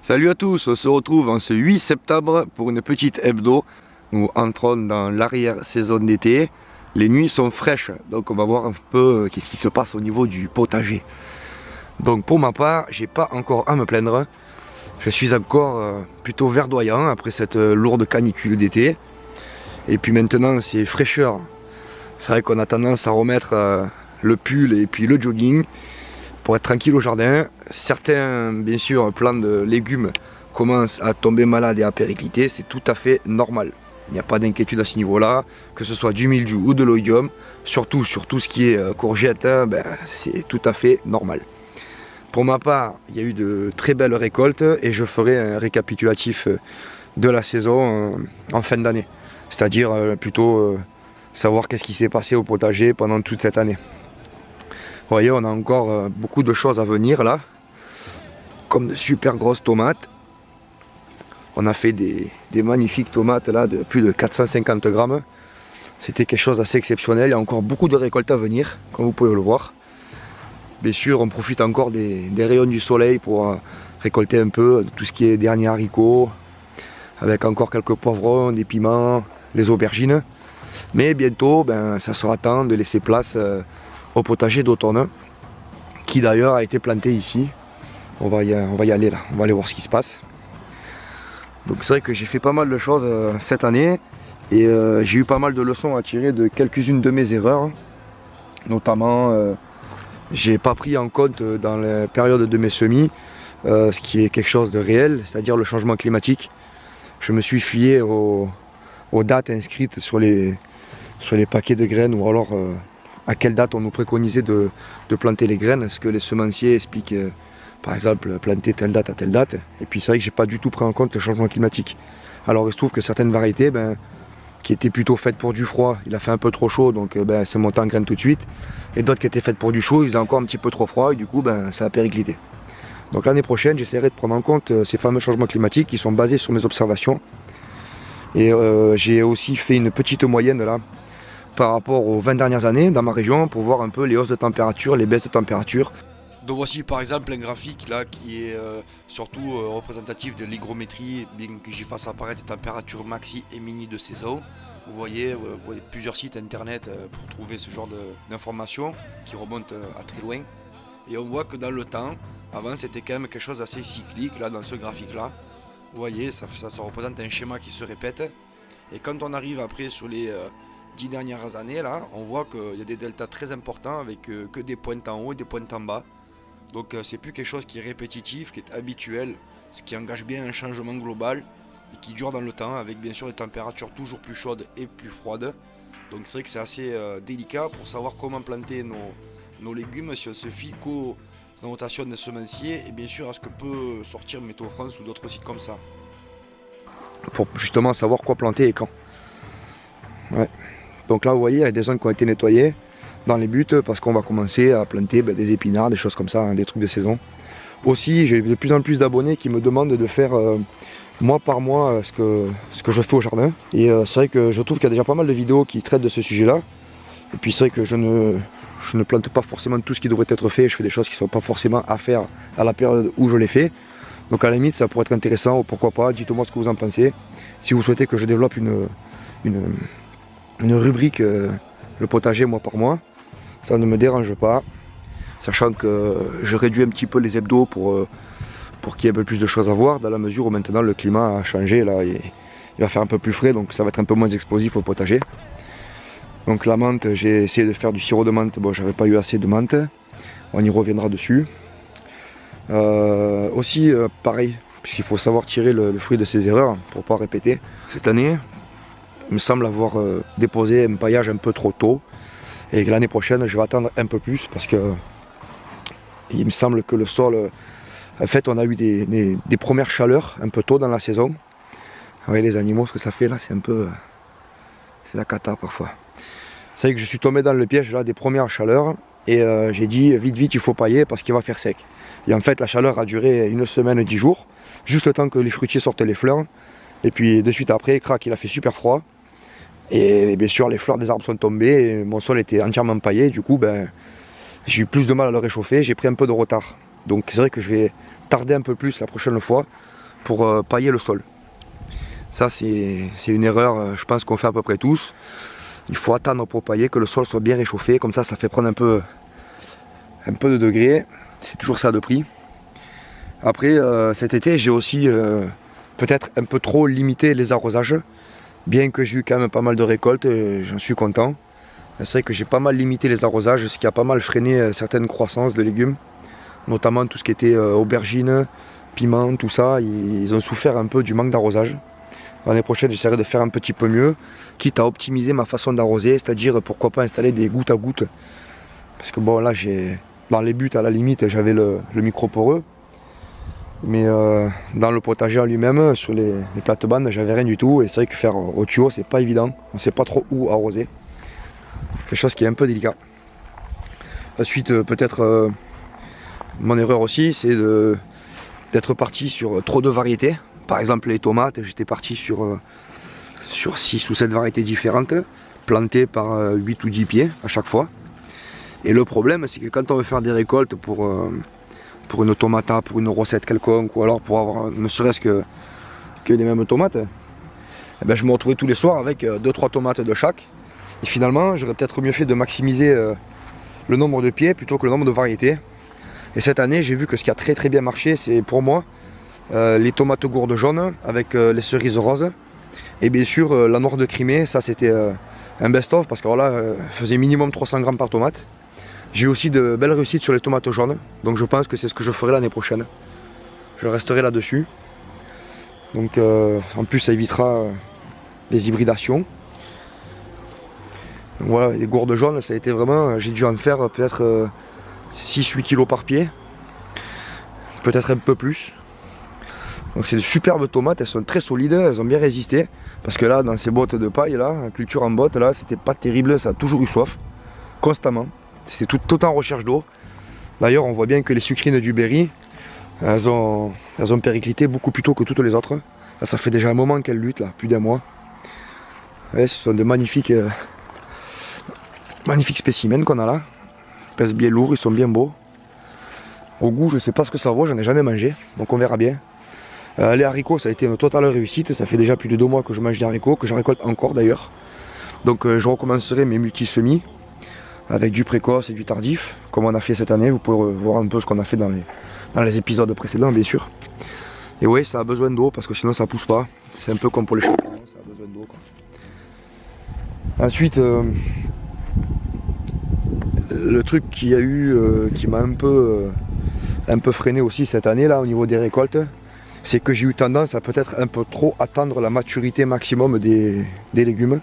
Salut à tous, on se retrouve en ce 8 septembre pour une petite hebdo. Nous entrons dans l'arrière-saison d'été. Les nuits sont fraîches, donc on va voir un peu qu'est-ce qui se passe au niveau du potager. Donc pour ma part, j'ai pas encore à me plaindre. Je suis encore plutôt verdoyant après cette lourde canicule d'été. Et puis maintenant c'est fraîcheur. C'est vrai qu'on a tendance à remettre le pull et puis le jogging pour être tranquille au jardin. Certains, bien sûr, plants de légumes commencent à tomber malades et à péricliter, c'est tout à fait normal. Il n'y a pas d'inquiétude à ce niveau-là, que ce soit du mildiou ou de l'oïdium, surtout sur tout ce qui est courgettes, c'est tout à fait normal. Pour ma part, il y a eu de très belles récoltes et je ferai un récapitulatif de la saison en fin d'année. C'est-à-dire plutôt savoir qu'est-ce qui s'est passé au potager pendant toute cette année. Vous voyez, on a encore beaucoup de choses à venir là, comme de super grosses tomates. On a fait des magnifiques tomates là de plus de 450 grammes. C'était quelque chose d'assez exceptionnel. Il y a encore beaucoup de récoltes à venir, comme vous pouvez le voir. Bien sûr, on profite encore des rayons du soleil pour récolter un peu de tout ce qui est derniers haricots, avec encore quelques poivrons, des piments, des aubergines. Mais bientôt, ça sera temps de laisser place au potager d'automne, qui d'ailleurs a été planté ici. On va y aller là, on va aller voir ce qui se passe. Donc c'est vrai que j'ai fait pas mal de choses cette année et j'ai eu pas mal de leçons à tirer de quelques-unes de mes erreurs. Notamment, j'ai pas pris en compte dans la période de mes semis ce qui est quelque chose de réel, c'est-à-dire le changement climatique. Je me suis fié aux dates inscrites sur les paquets de graines, ou alors à quelle date on nous préconisait de planter les graines, ce que les semenciers expliquent, par exemple planter telle date à telle date. Et puis c'est vrai que j'ai pas du tout pris en compte le changement climatique. Alors il se trouve que certaines variétés qui étaient plutôt faites pour du froid, il a fait un peu trop chaud, donc c'est monté en graines tout de suite. Et d'autres qui étaient faites pour du chaud, il faisait encore un petit peu trop froid et du coup ça a périclité. Donc l'année prochaine, j'essaierai de prendre en compte ces fameux changements climatiques qui sont basés sur mes observations. Et j'ai aussi fait une petite moyenne là par rapport aux 20 dernières années dans ma région pour voir un peu les hausses de température, les baisses de température. Donc voici par exemple un graphique là qui est surtout représentatif de l'hygrométrie, bien que j'y fasse apparaître des températures maxi et mini de saison. Vous voyez plusieurs sites internet pour trouver ce genre d'informations qui remontent à très loin. Et on voit que dans le temps, avant c'était quand même quelque chose d'assez cyclique là dans ce graphique là. Vous voyez, ça représente un schéma qui se répète. Et quand on arrive après sur les 10 dernières années là, on voit qu'il y a des deltas très importants avec que des pointes en haut et des pointes en bas. Donc c'est plus quelque chose qui est répétitif, qui est habituel, ce qui engage bien un changement global et qui dure dans le temps avec bien sûr des températures toujours plus chaudes et plus froides. Donc c'est vrai que c'est assez délicat pour savoir comment planter nos légumes si on se fie qu'aux annotations des semenciers et bien sûr à ce que peut sortir Météo France ou d'autres sites comme ça. Pour justement savoir quoi planter et quand. Ouais. Donc là vous voyez il y a des zones qui ont été nettoyées dans les buts parce qu'on va commencer à planter des épinards, des choses comme ça, des trucs de saison. Aussi j'ai de plus en plus d'abonnés qui me demandent de faire mois par mois ce que je fais au jardin. Et c'est vrai que je trouve qu'il y a déjà pas mal de vidéos qui traitent de ce sujet-là. Et puis c'est vrai que je ne plante pas forcément tout ce qui devrait être fait, je fais des choses qui ne sont pas forcément à faire à la période où je les fais. Donc à la limite ça pourrait être intéressant, ou pourquoi pas, dites-moi ce que vous en pensez. Si vous souhaitez que je développe une rubrique le potager mois par mois, ça ne me dérange pas, sachant que je réduis un petit peu les hebdos pour qu'il y ait un peu plus de choses à voir, dans la mesure où maintenant le climat a changé, là, il va faire un peu plus frais, donc ça va être un peu moins explosif au potager. Donc la menthe, j'ai essayé de faire du sirop de menthe, bon j'avais pas eu assez de menthe, on y reviendra dessus. Aussi pareil, puisqu'il faut savoir tirer le fruit de ses erreurs pour ne pas répéter. Cette année, il me semble avoir déposé un paillage un peu trop tôt et que l'année prochaine je vais attendre un peu plus parce que il me semble que le sol, en fait on a eu des premières chaleurs un peu tôt dans la saison. Vous voyez les animaux, ce que ça fait là, c'est un peu, c'est la cata parfois. C'est vrai que je suis tombé dans le piège là des premières chaleurs et j'ai dit vite il faut pailler parce qu'il va faire sec. Et en fait la chaleur a duré une semaine, 10 jours, juste le temps que les fruitiers sortent les fleurs. Et puis de suite après, crac, il a fait super froid. Et bien sûr les fleurs des arbres sont tombées et mon sol était entièrement paillé. Du coup j'ai eu plus de mal à le réchauffer, j'ai pris un peu de retard. Donc c'est vrai que je vais tarder un peu plus la prochaine fois pour pailler le sol. Ça c'est une erreur, je pense qu'on fait à peu près tous. Il faut attendre pour pailler, que le sol soit bien réchauffé, comme ça fait prendre un peu de degrés. C'est toujours ça de prix. Après cet été j'ai aussi peut-être un peu trop limité les arrosages. Bien que j'ai eu quand même pas mal de récoltes, j'en suis content. C'est vrai que j'ai pas mal limité les arrosages, ce qui a pas mal freiné certaines croissances de légumes. Notamment tout ce qui était aubergines, piments, tout ça, ils ont souffert un peu du manque d'arrosage. L'année prochaine, j'essaierai de faire un petit peu mieux, quitte à optimiser ma façon d'arroser, c'est-à-dire pourquoi pas installer des gouttes à gouttes. Parce que bon là, dans les buts à la limite, j'avais le micro poreux. Mais dans le potager en lui-même, sur les plates-bandes, j'avais rien du tout. Et c'est vrai que faire au tuyau, c'est pas évident. On sait pas trop où arroser. Quelque chose qui est un peu délicat. Ensuite, peut-être mon erreur aussi, c'est d'être parti sur trop de variétés. Par exemple, les tomates, j'étais parti sur 6 ou 7 variétés différentes, plantées par 8 ou 10 pieds à chaque fois. Et le problème, c'est que quand on veut faire des récoltes pour une tomata, pour une recette quelconque, ou alors pour avoir ne serait-ce que les mêmes tomates, eh ben, je me retrouvais tous les soirs avec 2-3 tomates de chaque. Et finalement, j'aurais peut-être mieux fait de maximiser le nombre de pieds plutôt que le nombre de variétés. Et cette année, j'ai vu que ce qui a très très bien marché, c'est pour moi les tomates gourdes jaunes avec les cerises roses. Et bien sûr, la noire de Crimée, ça c'était un best-of parce que là, faisait minimum 300 grammes par tomate. J'ai aussi de belles réussites sur les tomates jaunes, donc je pense que c'est ce que je ferai l'année prochaine. Je resterai là-dessus. Donc en plus, ça évitera les hybridations. Donc voilà, les gourdes jaunes, ça a été vraiment, j'ai dû en faire peut-être 6-8 kg par pied, peut-être un peu plus. Donc c'est de superbes tomates, elles sont très solides, elles ont bien résisté. Parce que là, dans ces bottes de paille, là, la culture en botte, là, c'était pas terrible, ça a toujours eu soif, constamment. C'était tout en recherche d'eau. D'ailleurs, on voit bien que les sucrines du Berry, elles ont périclité beaucoup plus tôt que toutes les autres. Là, ça fait déjà un moment qu'elles luttent, là, plus d'un mois. Ouais, ce sont de magnifiques spécimens qu'on a là. Ils pèsent bien lourd, ils sont bien beaux. Au goût, je sais pas ce que ça vaut, j'en ai jamais mangé, donc on verra bien. Les haricots, ça a été une totale réussite. Ça fait déjà plus de 2 mois que je mange des haricots, que je récolte encore d'ailleurs. Donc je recommencerai mes multi-semis avec du précoce et du tardif, comme on a fait cette année. Vous pouvez voir un peu ce qu'on a fait dans les épisodes précédents, bien sûr. Et oui, ça a besoin d'eau parce que sinon ça pousse pas. C'est un peu comme pour les champignons, ça a besoin d'eau, quoi. Ensuite, le truc qu'il y a eu qui m'a un peu freiné aussi cette année là au niveau des récoltes, c'est que j'ai eu tendance à peut-être un peu trop attendre la maturité maximum des légumes.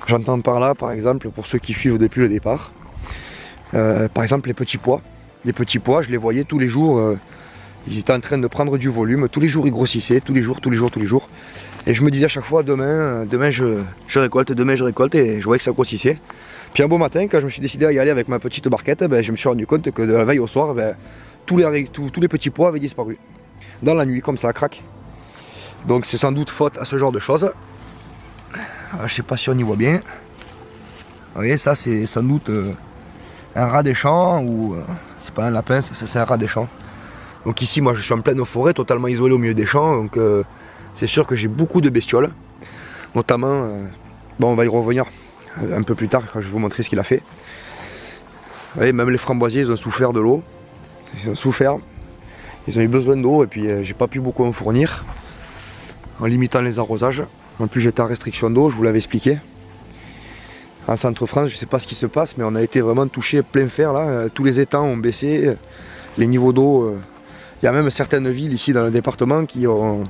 J'entends par là, par exemple, pour ceux qui suivent depuis le départ, par exemple les petits pois. Les petits pois, je les voyais tous les jours, ils étaient en train de prendre du volume, tous les jours ils grossissaient, tous les jours. Et je me disais à chaque fois, demain je récolte, et je voyais que ça grossissait. Puis un beau matin, quand je me suis décidé à y aller avec ma petite barquette, je me suis rendu compte que de la veille au soir, tous les petits pois avaient disparu. Dans la nuit, comme ça, crac. Donc c'est sans doute faute à ce genre de choses. Alors, je sais pas si on y voit bien. Vous voyez, ça c'est sans doute un rat des champs, ou c'est pas un lapin, c'est un rat des champs. Donc ici, moi je suis en pleine forêt, totalement isolé au milieu des champs, donc c'est sûr que j'ai beaucoup de bestioles. Notamment, bon on va y revenir un peu plus tard quand je vais vous montrer ce qu'il a fait. Vous voyez, même les framboisiers, ils ont souffert de l'eau. Ils ont souffert. Ils ont eu besoin d'eau et puis j'ai pas pu beaucoup en fournir en limitant les arrosages. En plus j'étais en restriction d'eau, je vous l'avais expliqué. En Centre-France, je sais pas ce qui se passe, mais on a été vraiment touché plein fer là. Tous les étangs ont baissé, les niveaux d'eau. Il y a même certaines villes ici dans le département qui ont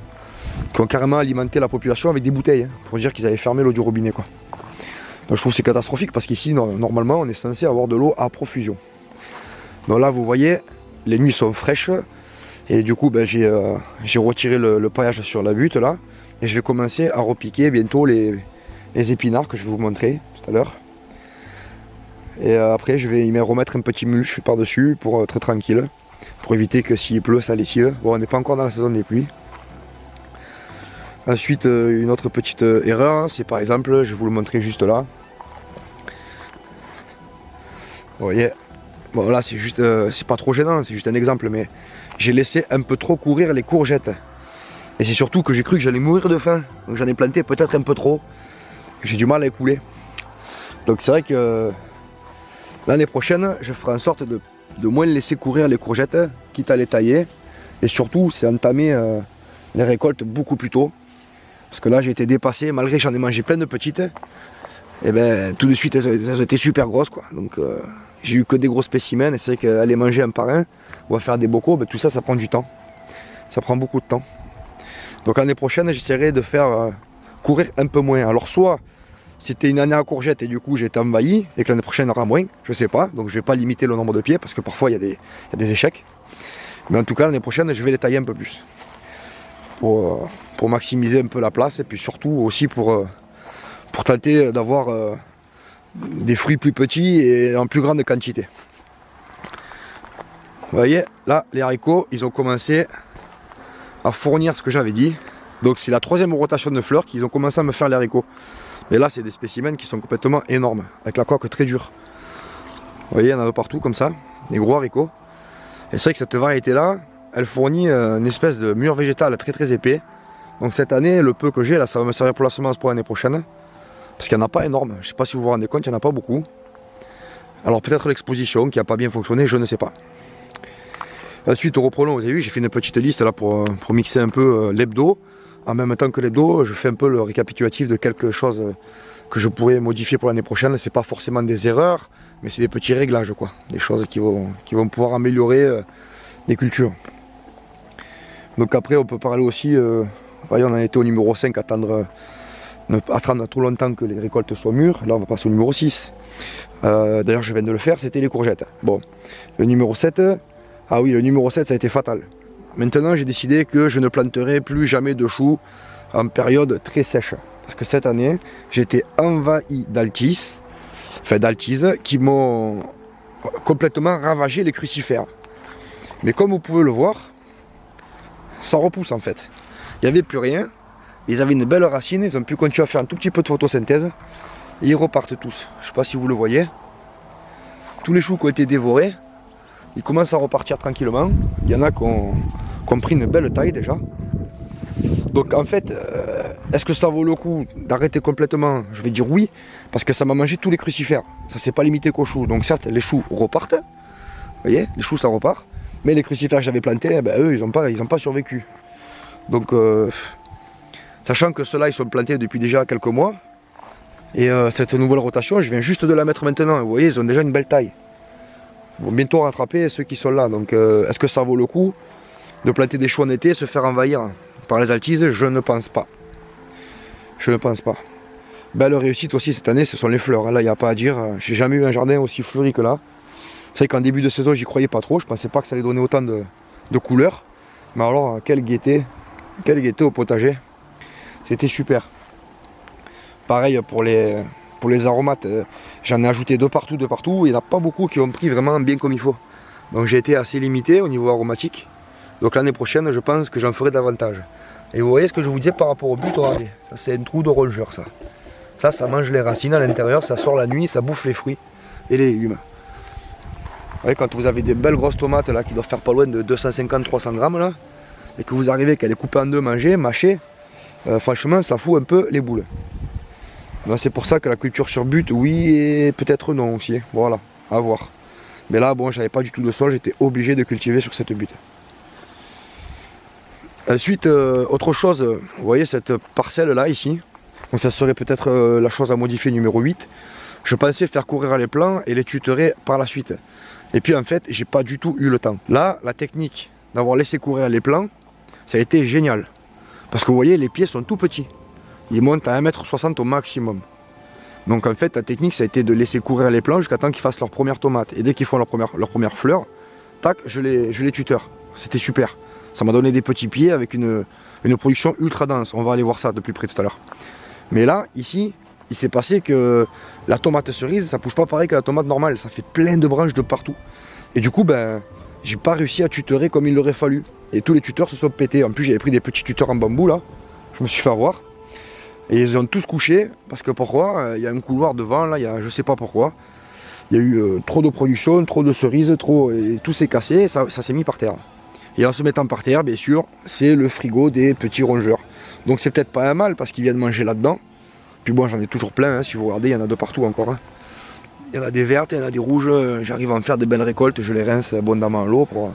carrément alimenté la population avec des bouteilles, pour dire qu'ils avaient fermé l'eau du robinet, quoi. Donc je trouve que c'est catastrophique parce qu'ici normalement on est censé avoir de l'eau à profusion. Donc là vous voyez, les nuits sont fraîches. Et du coup, j'ai retiré le paillage sur la butte là. Et je vais commencer à repiquer bientôt les épinards que je vais vous montrer tout à l'heure. Et après, je vais y remettre un petit mulch par-dessus pour être tranquille. Pour éviter que s'il pleut, ça lessive. Bon, on n'est pas encore dans la saison des pluies. Ensuite, une autre petite erreur, c'est par exemple, je vais vous le montrer juste là. Vous voyez, bon là c'est juste, c'est pas trop gênant, c'est juste un exemple, mais j'ai laissé un peu trop courir les courgettes. Et c'est surtout que j'ai cru que j'allais mourir de faim. Donc j'en ai planté peut-être un peu trop. J'ai du mal à écouler. Donc c'est vrai que l'année prochaine, je ferai en sorte de moins laisser courir les courgettes, quitte à les tailler. Et surtout, c'est entamer les récoltes beaucoup plus tôt. Parce que là, j'ai été dépassé, malgré que j'en ai mangé plein de petites. Et ben tout de suite, elles étaient super grosses, quoi. Donc j'ai eu que des gros spécimens. Et c'est vrai qu'aller manger un par un, ou à faire des bocaux, ben, tout ça, ça prend du temps. Ça prend beaucoup de temps. Donc l'année prochaine, j'essaierai de faire courir un peu moins. Alors soit c'était une année à courgettes et du coup j'ai été envahi et que l'année prochaine il y en aura moins, je sais pas. Donc je vais pas limiter le nombre de pieds parce que parfois il y a des échecs. Mais en tout cas l'année prochaine je vais les tailler un peu plus. Pour maximiser un peu la place et puis surtout aussi pour tenter d'avoir des fruits plus petits et en plus grande quantité. Vous voyez, là les haricots ils ont commencé à fournir ce que j'avais dit. Donc c'est la troisième rotation de fleurs qu'ils ont commencé à me faire les haricots. Mais là c'est des spécimens qui sont complètement énormes, avec la coque très dure. Vous voyez, il y en a de partout comme ça, des gros haricots. Et c'est vrai que cette variété là, elle fournit une espèce de mur végétal très très épais. Donc cette année, le peu que j'ai là, ça va me servir pour la semence pour l'année prochaine. Parce qu'il n'y en a pas énorme, je ne sais pas si vous vous rendez compte, il n'y en a pas beaucoup. Alors peut-être l'exposition qui n'a pas bien fonctionné, je ne sais pas. Ensuite, reprenons, vous avez vu, j'ai fait une petite liste là pour mixer un peu l'hebdo. En même temps que l'hebdo, je fais un peu le récapitulatif de quelque chose que je pourrais modifier pour l'année prochaine. C'est pas forcément des erreurs, mais c'est des petits réglages, quoi. Des choses qui vont pouvoir améliorer les cultures. Donc après, on peut parler aussi, voyez, on en était au numéro 5, attendre trop longtemps que les récoltes soient mûres. Là, on va passer au numéro 6. D'ailleurs, je viens de le faire, c'était les courgettes. Bon, le numéro 7, ah oui, le numéro 7, ça a été fatal. Maintenant, j'ai décidé que je ne planterai plus jamais de choux en période très sèche. Parce que cette année, j'ai été envahi d'altises qui m'ont complètement ravagé les crucifères. Mais comme vous pouvez le voir, ça repousse en fait. Il n'y avait plus rien. Ils avaient une belle racine, ils ont pu continuer à faire un tout petit peu de photosynthèse. Et ils repartent tous. Je ne sais pas si vous le voyez. Tous les choux qui ont été dévorés, ils commencent à repartir tranquillement. Il y en a qui ont pris une belle taille déjà. Donc en fait, est-ce que ça vaut le coup d'arrêter complètement? Je vais dire oui, parce que ça m'a mangé tous les crucifères. Ça s'est pas limité qu'aux choux. Donc certes, les choux repartent. Vous voyez, les choux ça repart. Mais les crucifères que j'avais plantés, ben, eux, ils n'ont pas survécu. Donc, sachant que ceux-là, ils sont plantés depuis déjà quelques mois. Et cette nouvelle rotation, je viens juste de la mettre maintenant. Vous voyez, ils ont déjà une belle taille. Ils vont bientôt rattraper ceux qui sont là. Donc est-ce que ça vaut le coup de planter des choux en été et se faire envahir par les altises? Je ne pense pas. Je ne pense pas. Belle réussite aussi cette année, ce sont les fleurs. Là, il n'y a pas à dire. J'ai jamais eu un jardin aussi fleuri que là. C'est vrai qu'en début de saison, j'y croyais pas trop. Je pensais pas que ça allait donner autant de couleurs. Mais alors, quelle gaieté au potager. C'était super. Pareil pour les aromates. J'en ai ajouté de partout. Il n'y en a pas beaucoup qui ont pris vraiment bien comme il faut. Donc j'ai été assez limité au niveau aromatique. Donc l'année prochaine, je pense que j'en ferai davantage. Et vous voyez ce que je vous disais par rapport au but, regardez. Ça, c'est un trou de rongeur, ça. Ça mange les racines à l'intérieur, ça sort la nuit, ça bouffe les fruits et les légumes. Vous voyez, quand vous avez des belles grosses tomates là, qui doivent faire pas loin de 250-300 grammes, là, et que vous arrivez qu'elle est coupée en deux, mâchée, franchement, ça fout un peu les boules. C'est pour ça que la culture sur but, oui, et peut-être non aussi. Voilà, à voir. Mais là, bon, j'avais pas du tout de sol, j'étais obligé de cultiver sur cette butte. Ensuite, autre chose, vous voyez cette parcelle là ici, donc ça serait peut-être la chose à modifier numéro 8. Je pensais faire courir les plants et les tutorer par la suite. Et puis en fait, j'ai pas du tout eu le temps. Là, la technique d'avoir laissé courir les plants, ça a été génial. Parce que vous voyez, les pieds sont tout petits. Ils montent à 1,60 m au maximum. Donc en fait, la technique, ça a été de laisser courir les plants jusqu'à temps qu'ils fassent leur première tomate. Et dès qu'ils font leur première fleur, tac, je les tuteur. C'était super. Ça m'a donné des petits pieds avec une production ultra dense. On va aller voir ça de plus près tout à l'heure. Mais là, ici, il s'est passé que la tomate cerise, ça pousse pas pareil que la tomate normale. Ça fait plein de branches de partout. Et du coup, ben, j'ai pas réussi à tutorer comme il aurait fallu. Et tous les tuteurs se sont pétés. En plus, j'avais pris des petits tuteurs en bambou là. Je me suis fait avoir. Et ils ont tous couché. Parce que pourquoi? Il y a un couloir devant là, je sais pas pourquoi. Il y a eu trop de production, trop de cerises, et tout s'est cassé, ça s'est mis par terre. Et en se mettant par terre, bien sûr, c'est le frigo des petits rongeurs. Donc c'est peut-être pas un mal parce qu'ils viennent manger là-dedans. Puis bon, j'en ai toujours plein, hein, si vous regardez, il y en a de partout encore. Hein. Il y en a des vertes, il y en a des rouges. J'arrive à en faire de belles récoltes, je les rince abondamment à l'eau pour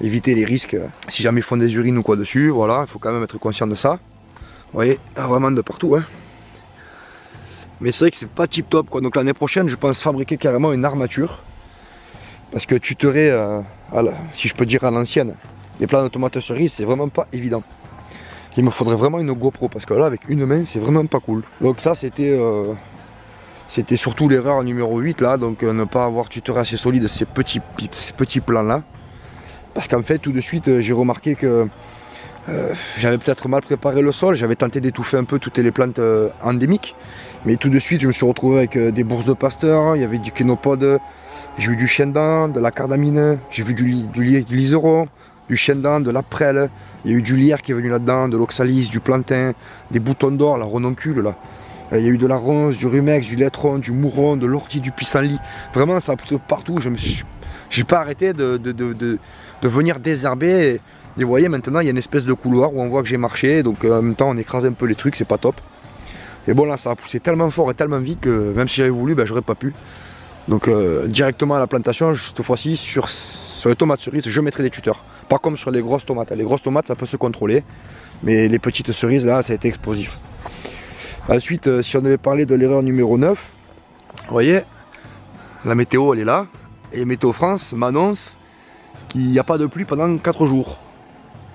éviter les risques. Si jamais ils font des urines ou quoi dessus, voilà, il faut quand même être conscient de ça. Vous voyez, vraiment de partout. Hein. Mais c'est vrai que c'est pas tip top, quoi. Donc l'année prochaine, je pense fabriquer carrément une armature. Parce que tutorer, si je peux dire à l'ancienne, les plants de tomates cerises, c'est vraiment pas évident. Il me faudrait vraiment une GoPro, parce que là, avec une main, c'est vraiment pas cool. Donc ça, c'était surtout l'erreur numéro 8, là. Donc ne pas avoir tutoré assez solide ces petits plants-là. Parce qu'en fait, tout de suite, j'ai remarqué que j'avais peut-être mal préparé le sol. J'avais tenté d'étouffer un peu toutes les plantes endémiques. Mais tout de suite, je me suis retrouvé avec des bourses de pasteur, il y avait du kénopode, j'ai eu du chien-dent, de la cardamine, j'ai vu du liseron, du chien-dent, de la prêle, il y a eu du lierre qui est venu là-dedans, de l'oxalis, du plantain, des boutons d'or, la renoncule là. Il y a eu de la ronce, du rumex, du laitron, du mouron, de l'ortie, du pissenlit. Vraiment, ça pousse partout. J'ai pas arrêté de venir désherber. Et vous voyez, maintenant, il y a une espèce de couloir où on voit que j'ai marché. Donc en même temps, on écrase un peu les trucs, c'est pas top. Et bon, là, ça a poussé tellement fort et tellement vite que même si j'avais voulu, ben, j'aurais pas pu. Donc directement à la plantation, cette fois-ci, sur les tomates cerises, je mettrai des tuteurs. Pas comme sur les grosses tomates. Les grosses tomates, ça peut se contrôler. Mais les petites cerises, là, ça a été explosif. Ensuite, si on avait parlé de l'erreur numéro 9, vous voyez, la météo, elle est là. Et Météo France m'annonce qu'il n'y a pas de pluie pendant 4 jours.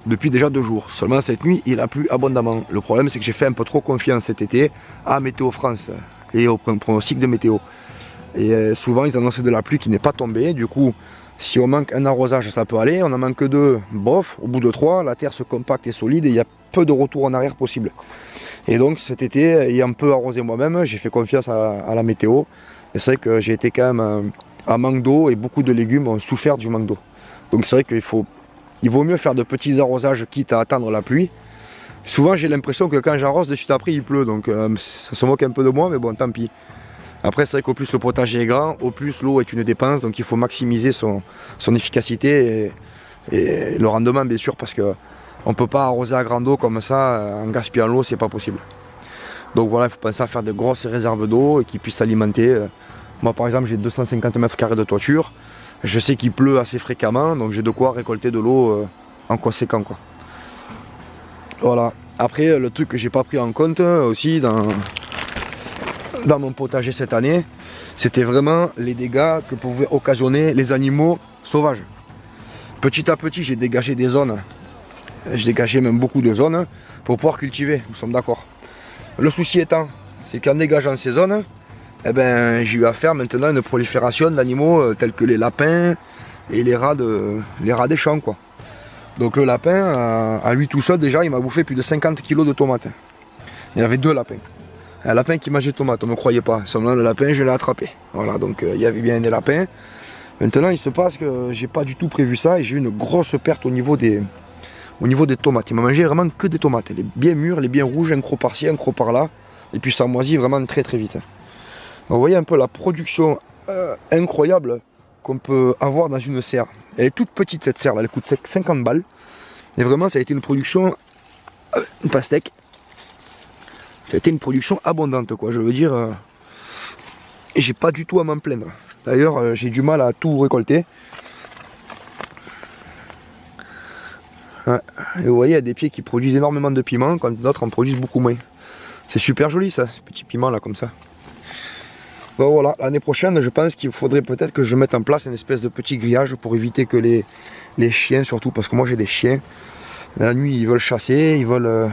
Depuis déjà 2 jours. Seulement cette nuit, il a plu abondamment. Le problème, c'est que j'ai fait un peu trop confiance cet été à Météo France et au pronostic de météo. Et souvent, ils annoncent de la pluie qui n'est pas tombée. Du coup, si on manque un arrosage, ça peut aller. On en manque 2, bof. Au bout de 3, la terre se compacte et solide et il y a peu de retour en arrière possible. Et donc cet été, ayant peu arrosé moi-même, j'ai fait confiance à la météo. Et c'est vrai que j'ai été quand même à manque d'eau et beaucoup de légumes ont souffert du manque d'eau. Donc c'est vrai qu'il vaut mieux faire de petits arrosages quitte à attendre la pluie. Souvent j'ai l'impression que quand j'arrose, de suite après il pleut. Donc ça se moque un peu de moi, mais bon, tant pis. Après c'est vrai qu'au plus le potager est grand, au plus l'eau est une dépense. Donc il faut maximiser son efficacité et le rendement bien sûr, parce que on ne peut pas arroser à grande eau comme ça, en gaspillant l'eau, c'est pas possible. Donc voilà, il faut penser à faire de grosses réserves d'eau et qui puissent s'alimenter. Moi par exemple, j'ai 250 mètres carrés de toiture. Je sais qu'il pleut assez fréquemment, donc j'ai de quoi récolter de l'eau en conséquent, quoi. Voilà. Après, le truc que j'ai pas pris en compte aussi dans mon potager cette année, c'était vraiment les dégâts que pouvaient occasionner les animaux sauvages. Petit à petit, j'ai dégagé des zones. J'ai dégagé même beaucoup de zones pour pouvoir cultiver, nous sommes d'accord. Le souci étant, c'est qu'en dégageant ces zones, eh ben, j'ai eu à faire maintenant une prolifération d'animaux tels que les lapins et les rats des champs, quoi. Donc le lapin, à lui tout seul déjà, il m'a bouffé plus de 50 kg de tomates. Il y avait 2 lapins. Un lapin qui mangeait des tomates, on ne me croyait pas. Seulement le lapin, je l'ai attrapé. Voilà, donc il y avait bien des lapins. Maintenant, il se passe que j'ai pas du tout prévu ça et j'ai eu une grosse perte au niveau des tomates. Il m'a mangé vraiment que des tomates. Les bien mûres, les bien rouges, un croc par-ci, un croc par-là. Et puis ça moisit vraiment très très vite. Donc, vous voyez un peu la production incroyable qu'on peut avoir dans une serre. Elle est toute petite cette serre là, elle coûte 50 balles. Et vraiment ça a été une production, une pastèque. Ça a été une production abondante, quoi. Je veux dire, et j'ai pas du tout à m'en plaindre. D'ailleurs, j'ai du mal à tout récolter. Ouais. Et vous voyez, il y a des pieds qui produisent énormément de piments, quand d'autres en produisent beaucoup moins. C'est super joli ça, ces petits piments là comme ça. Bon voilà, l'année prochaine, je pense qu'il faudrait peut-être que je mette en place une espèce de petit grillage pour éviter que les chiens, surtout parce que moi j'ai des chiens, la nuit ils veulent chasser, ils veulent...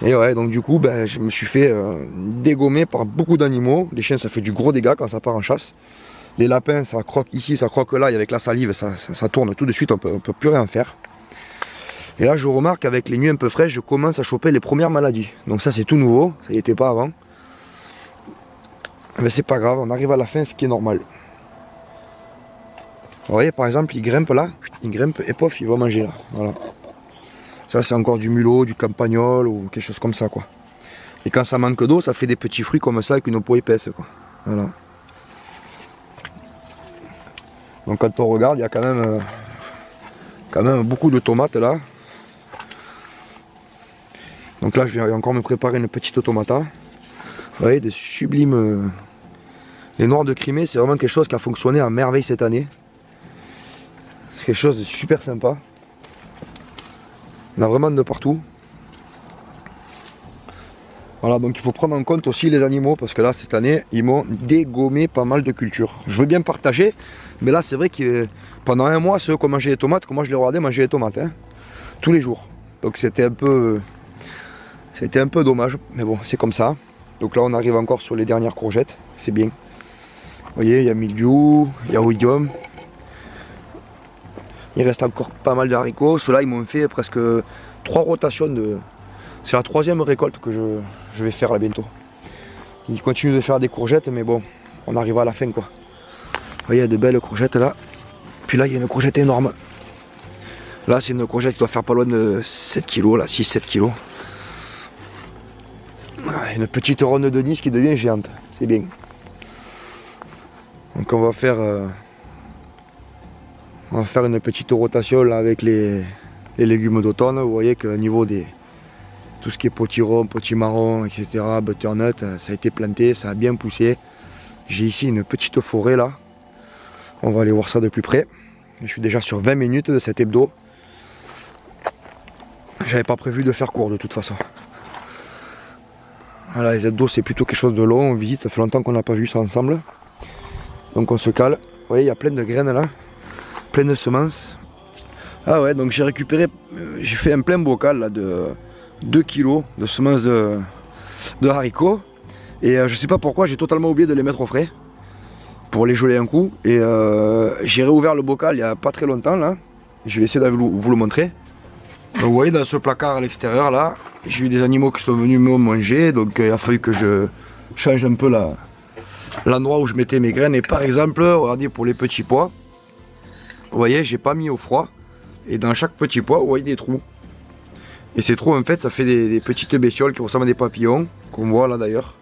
Et ouais, donc du coup, ben, je me suis fait dégommer par beaucoup d'animaux. Les chiens, ça fait du gros dégâts quand ça part en chasse. Les lapins, ça croque ici, ça croque là, et avec la salive, ça tourne tout de suite, on peut plus rien faire. Et là, je remarque qu'avec les nuits un peu fraîches, je commence à choper les premières maladies. Donc ça, c'est tout nouveau, ça n'y était pas avant. Mais c'est pas grave, on arrive à la fin, ce qui est normal. Vous voyez, par exemple, il grimpe là, il grimpe et pof, il va manger là. Voilà. Ça, c'est encore du mulot, du campagnol ou quelque chose comme ça, quoi. Et quand ça manque d'eau, ça fait des petits fruits comme ça avec une peau épaisse, quoi. Voilà. Donc quand on regarde, il y a quand même Quand même beaucoup de tomates là. Donc là je vais encore me préparer une petite automata. Vous voyez, des sublimes... Les noirs de Crimée, c'est vraiment quelque chose qui a fonctionné à merveille cette année. C'est quelque chose de super sympa. On a vraiment de partout. Voilà, donc il faut prendre en compte aussi les animaux, parce que là cette année ils m'ont dégommé pas mal de cultures. Je veux bien partager, mais là c'est vrai que pendant un mois ceux qui ont mangé les tomates, que moi je les regardais manger les tomates, hein, tous les jours. Donc c'était un peu dommage, mais bon c'est comme ça. Donc là on arrive encore sur les dernières courgettes, c'est bien. Vous voyez, il y a mildiou, il y a oïdium. Il reste encore pas mal de haricots. Ceux-là ils m'ont fait presque 3 rotations de... C'est la 3e récolte que je vais faire là bientôt. Ils continuent de faire des courgettes, mais bon, on arrive à la fin quoi. Vous voyez, il y a de belles courgettes là. Puis là, il y a une courgette énorme. Là, c'est une courgette qui doit faire pas loin de 7 kg, là, 6-7 kg. Une petite ronde de Nice qui devient géante, c'est bien. Donc on va faire une petite rotation là avec les légumes d'automne. Vous voyez qu'au niveau des tout ce qui est potiron, potimarron, etc., butternut, ça a été planté, ça a bien poussé. J'ai ici une petite forêt là. On va aller voir ça de plus près. Je suis déjà sur 20 minutes de cet hebdo. J'avais pas prévu de faire court de toute façon. Voilà, les hebdos c'est plutôt quelque chose de long, on visite, ça fait longtemps qu'on n'a pas vu ça ensemble. Donc on se cale. Vous voyez, il y a plein de graines là, plein de semences. Ah ouais, donc j'ai récupéré, j'ai fait un plein bocal là de 2 kg de semences de haricots. Et je sais pas pourquoi, j'ai totalement oublié de les mettre au frais pour les geler un coup. Et j'ai réouvert le bocal il y a pas très longtemps là. Je vais essayer de vous le montrer. Donc, vous voyez, dans ce placard à l'extérieur là, j'ai eu des animaux qui sont venus me manger. Donc il a fallu que je change un peu l'endroit où je mettais mes graines. Et par exemple, regardez, pour les petits pois, vous voyez, j'ai pas mis au froid. Et dans chaque petit pois, vous voyez des trous. Et ces trous, en fait, ça fait des petites bestioles qui ressemblent à des papillons, qu'on voit là d'ailleurs.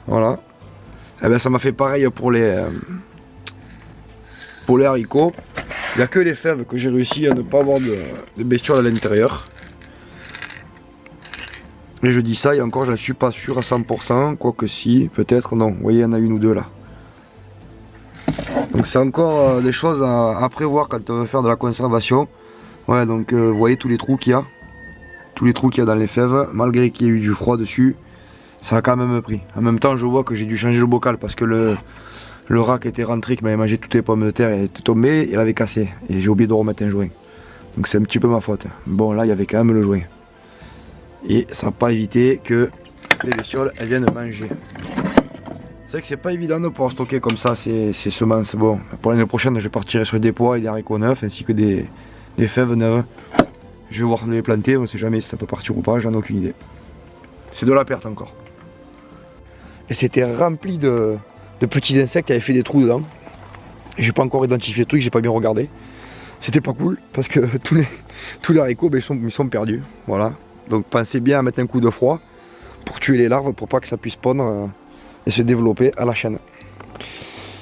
Voilà. Et bien ça m'a fait pareil pour les haricots. Il n'y a que les fèves que j'ai réussi à ne pas avoir de bestioles à l'intérieur. Et je dis ça, et encore, je ne suis pas sûr à 100%, quoique si, peut-être, non. Vous voyez, il y en a une ou deux là. Donc c'est encore des choses à prévoir quand on veut faire de la conservation. Ouais, donc vous voyez tous les trous qu'il y a. Tous les trous qu'il y a dans les fèves, malgré qu'il y ait eu du froid dessus, ça a quand même pris. En même temps, je vois que j'ai dû changer le bocal parce que le rat qui était rentré, qui m'avait mangé toutes les pommes de terre, il était tombé, il avait cassé. Et j'ai oublié de remettre un joint. Donc c'est un petit peu ma faute. Bon, là, il y avait quand même le joint. Et ça n'a pas évité que les bestioles, elles viennent manger. C'est vrai que c'est pas évident de pouvoir stocker comme ça ces semences. Bon, pour l'année prochaine, je partirai sur des pois et des haricots neufs, ainsi que des fèves neuves. Je vais voir les planter, on ne sait jamais si ça peut partir ou pas, j'en ai aucune idée. C'est de la perte encore. Et c'était rempli de petits insectes qui avaient fait des trous dedans. J'ai pas encore identifié le truc, j'ai pas bien regardé. C'était pas cool parce que tous les haricots ben, ils sont perdus. Voilà. Donc pensez bien à mettre un coup de froid pour tuer les larves, pour pas que ça puisse pondre et se développer à la chaîne.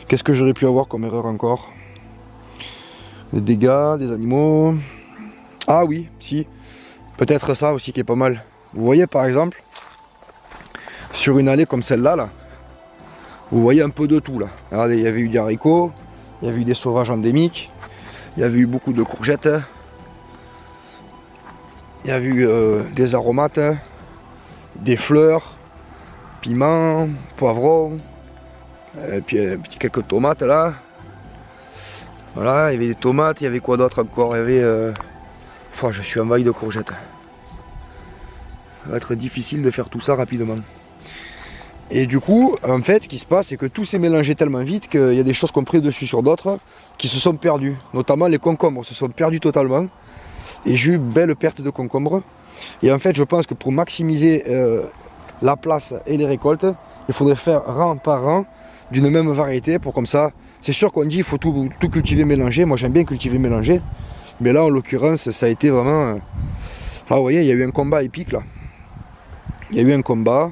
Qu'est-ce que j'aurais pu avoir comme erreur encore? Des dégâts, des animaux. Ah oui, si. Peut-être ça aussi qui est pas mal. Vous voyez par exemple, sur une allée comme celle-là, là, vous voyez un peu de tout là. Regardez, il y avait eu des haricots, il y avait eu des sauvages endémiques, il y avait eu beaucoup de courgettes, il y avait eu des aromates, des fleurs, piments, poivrons, et puis quelques tomates là. Voilà, il y avait des tomates, il y avait quoi d'autre encore? Il y avait... Enfin, je suis envahi de courgettes. Ça va être difficile de faire tout ça rapidement. Et du coup, en fait, ce qui se passe, c'est que tout s'est mélangé tellement vite qu'il y a des choses qu'on pris dessus sur d'autres qui se sont perdues. Notamment les concombres se sont perdus totalement. Et j'ai eu une belle perte de concombres. Et en fait, je pense que pour maximiser la place et les récoltes, il faudrait faire rang par rang d'une même variété pour comme ça. C'est sûr qu'on dit qu'il faut tout cultiver mélangé. Moi, j'aime bien cultiver mélangé. Mais là, en l'occurrence, ça a été vraiment... Là, vous voyez, il y a eu un combat épique, là. Il y a eu un combat.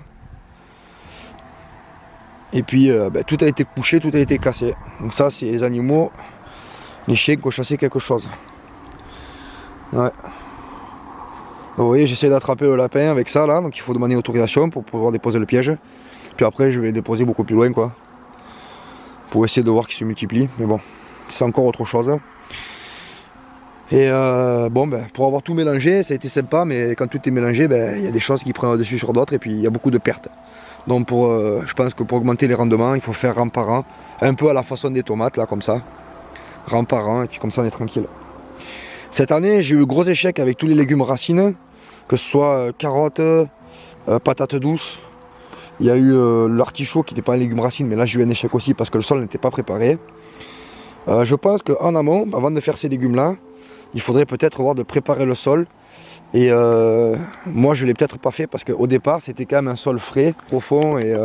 Et puis, tout a été couché, tout a été cassé. Donc ça, c'est les animaux, les chiens qui ont chassé quelque chose. Ouais. Donc, vous voyez, j'essaie d'attraper le lapin avec ça là, donc il faut demander une autorisation pour pouvoir déposer le piège. Puis après, je vais le déposer beaucoup plus loin, quoi. Pour essayer de voir qu'il se multiplie. Mais bon, c'est encore autre chose. Et bon, ben, pour avoir tout mélangé, ça a été sympa, mais quand tout est mélangé, ben, y a des choses qui prennent au-dessus sur d'autres et puis il y a beaucoup de pertes. Donc je pense que pour augmenter les rendements, il faut faire rang par rang, un peu à la façon des tomates, là, comme ça. Rang par rang, et puis comme ça on est tranquille. Cette année, j'ai eu gros échec avec tous les légumes racines, que ce soit carottes, patates douces. Il y a eu l'artichaut qui n'était pas un légume racine, mais là j'ai eu un échec aussi parce que le sol n'était pas préparé. Je pense qu'en amont, avant de faire ces légumes-là, il faudrait peut-être voir de préparer le sol. Et moi je ne l'ai peut-être pas fait parce qu'au départ c'était quand même un sol frais, profond et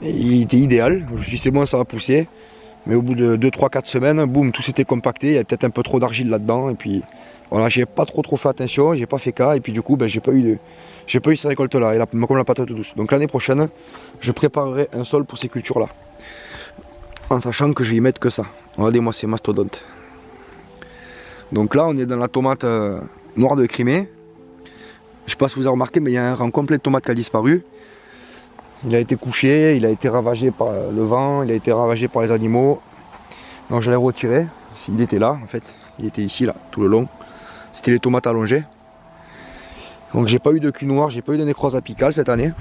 il était idéal. Je me suis dit c'est bon, ça va pousser. Mais au bout de 2, 3, 4 semaines, boum, tout s'était compacté, il y avait peut-être un peu trop d'argile là-dedans. Et puis voilà, j'ai pas trop fait attention, j'ai pas fait cas. Et puis du coup, ben, j'ai pas eu ces récoltes-là, et comme la patate douce. Donc l'année prochaine, je préparerai un sol pour ces cultures-là. En sachant que je vais y mettre que ça. Regardez-moi ces mastodontes. Donc là, on est dans la tomate noire de Crimée. Je sais pas si vous avez remarqué, mais il y a un rang complet de tomates qui a disparu. Il a été couché, il a été ravagé par le vent, il a été ravagé par les animaux. Donc je l'ai retiré. Il était là, en fait. Il était ici, là, tout le long. C'était les tomates allongées. Donc j'ai pas eu de cul noir, j'ai pas eu de nécrose apicale cette année.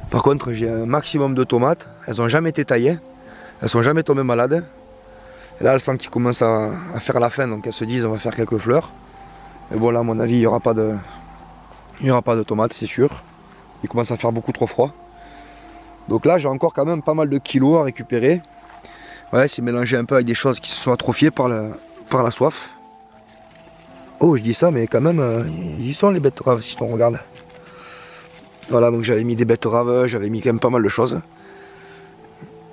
Par contre, j'ai un maximum de tomates. Elles n'ont jamais été taillées. Elles sont jamais tombées malades. Et là, elles sentent qu'ils commencent à faire la faim, donc elles se disent on va faire quelques fleurs. Mais bon, là, à mon avis, il n'y aura pas de tomates, c'est sûr. Il commence à faire beaucoup trop froid. Donc là, j'ai encore quand même pas mal de kilos à récupérer. Ouais, c'est mélangé un peu avec des choses qui se sont atrophiées par la soif. Oh, je dis ça, mais quand même, ils y sont les betteraves, si on regarde. Voilà, donc j'avais mis des betteraves, j'avais mis quand même pas mal de choses.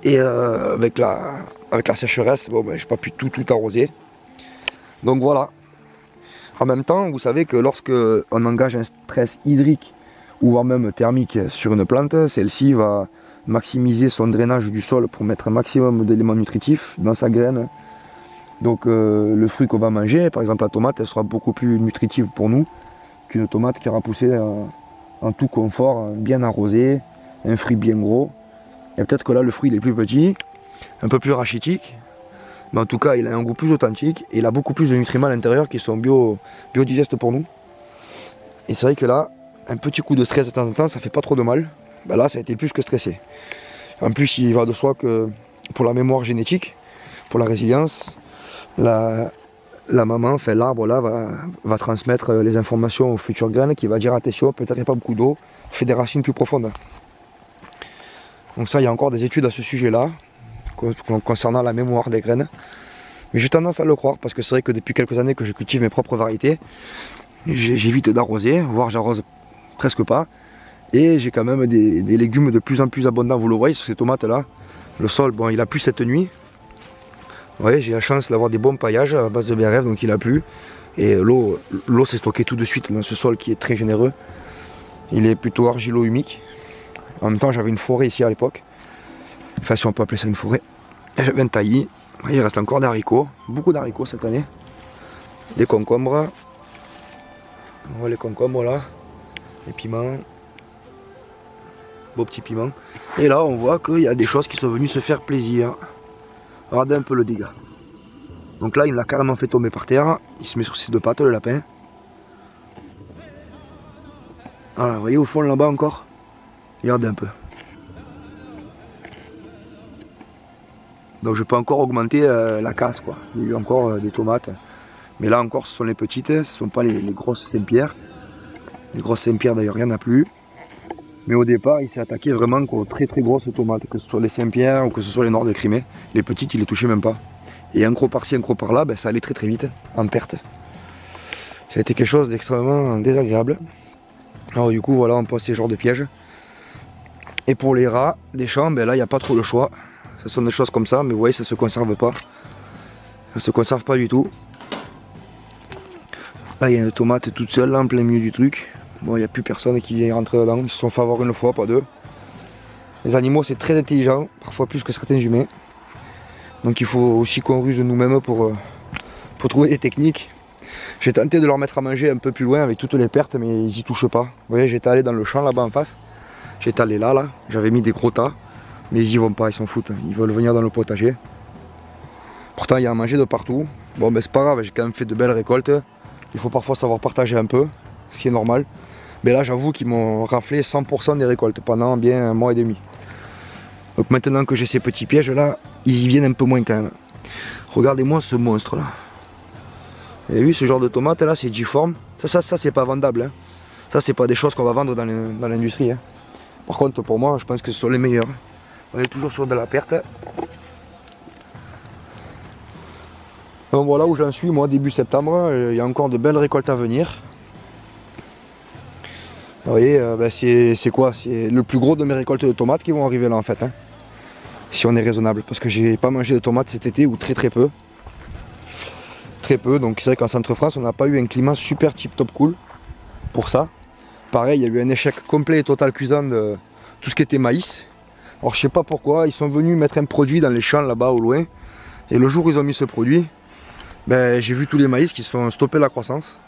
Et avec la sécheresse, bon, ben, j'ai pas pu tout arroser. Donc voilà. En même temps, vous savez que lorsque on engage un stress hydrique ou voire même thermique sur une plante, celle-ci va maximiser son drainage du sol pour mettre un maximum d'éléments nutritifs dans sa graine. Donc le fruit qu'on va manger, par exemple la tomate, elle sera beaucoup plus nutritive pour nous qu'une tomate qui aura poussé en tout confort, bien arrosé, un fruit bien gros. Et peut-être que là le fruit il est plus petit, un peu plus rachitique, mais en tout cas il a un goût plus authentique et il a beaucoup plus de nutriments à l'intérieur qui sont biodigestes pour nous. Et c'est vrai que là, un petit coup de stress de temps en temps, ça fait pas trop de mal. Ben là ça a été plus que stressé. En plus il va de soi que pour la mémoire génétique, pour la résilience, la maman, enfin l'arbre là, va transmettre les informations aux futures graines qui va dire attention, peut-être qu'il n'y a pas beaucoup d'eau, fait des racines plus profondes. Donc ça, il y a encore des études à ce sujet-là, concernant la mémoire des graines. Mais j'ai tendance à le croire, parce que c'est vrai que depuis quelques années que je cultive mes propres variétés, j'évite d'arroser, voire j'arrose presque pas. Et j'ai quand même des légumes de plus en plus abondants, vous le voyez sur ces tomates-là. Le sol, bon, il a plu cette nuit. Vous voyez, j'ai la chance d'avoir des bons paillages à base de BRF, donc il a plu. Et l'eau s'est stockée tout de suite dans ce sol qui est très généreux. Il est plutôt argilo-humique. En même temps, j'avais une forêt ici à l'époque. Enfin, si on peut appeler ça une forêt. J'avais un taillis. Il reste encore des haricots. Beaucoup d'haricots cette année. Des concombres. On voit les concombres là. Les piments. Beaux petits piments. Et là, on voit qu'il y a des choses qui sont venues se faire plaisir. Regardez un peu le dégât. Donc là, il l'a carrément fait tomber par terre. Il se met sur ses deux pattes, le lapin. Voilà, vous voyez au fond là-bas encore. Regardez un peu. Donc je peux encore augmenter la casse, quoi. Il y a eu encore des tomates. Mais là encore, ce sont les petites, ce ne sont pas les grosses Saint-Pierre. Les grosses Saint-Pierre d'ailleurs, il n'y en a plus. Mais au départ, il s'est attaqué vraiment aux très très grosses tomates, que ce soit les Saint-Pierre ou que ce soit les Noirs de Crimée. Les petites, il les touchait même pas. Et un gros par-ci, un gros par-là, ben, ça allait très très vite, en perte. Ça a été quelque chose d'extrêmement désagréable. Alors du coup, voilà, on pose ces genres de pièges. Et pour les rats des champs, ben là, il n'y a pas trop le choix. Ce sont des choses comme ça, mais vous voyez, ça ne se conserve pas. Ça ne se conserve pas du tout. Là, il y a une tomate toute seule, là, en plein milieu du truc. Bon, il n'y a plus personne qui vient rentrer dedans. Ils se sont fait avoir une fois, pas deux. Les animaux, c'est très intelligent, parfois plus que certains humains. Donc il faut aussi qu'on ruse nous-mêmes pour faut trouver des techniques. J'ai tenté de leur mettre à manger un peu plus loin avec toutes les pertes, mais ils y touchent pas. Vous voyez, j'étais allé dans le champ là-bas en face. J'étais allé là, j'avais mis des gros tas, mais ils y vont pas, ils s'en foutent. Ils veulent venir dans le potager. Pourtant, il y a à manger de partout. Bon, ben c'est pas grave, j'ai quand même fait de belles récoltes. Il faut parfois savoir partager un peu, ce qui est normal. Mais là, j'avoue qu'ils m'ont raflé 100% des récoltes pendant bien 1 mois et demi. Donc maintenant que j'ai ces petits pièges là, ils y viennent un peu moins quand même. Regardez-moi ce monstre là. Vous avez vu ce genre de tomate là, c'est difforme. Ça c'est pas vendable. Hein. Ça c'est pas des choses qu'on va vendre dans l'industrie. Hein. Par contre pour moi, je pense que ce sont les meilleurs. On est toujours sur de la perte. Donc voilà où j'en suis moi début septembre. Il y a encore de belles récoltes à venir. Vous voyez, ben c'est quoi? C'est le plus gros de mes récoltes de tomates qui vont arriver là en fait. Hein. Si on est raisonnable. Parce que j'ai pas mangé de tomates cet été ou très peu. Très peu, donc c'est vrai qu'en Centre-France on n'a pas eu un climat super tip top cool pour ça. Pareil, il y a eu un échec complet et total cuisant de tout ce qui était maïs. Alors je sais pas pourquoi, ils sont venus mettre un produit dans les champs là-bas au loin. Et le jour où ils ont mis ce produit, ben, j'ai vu tous les maïs qui se sont stoppés la croissance.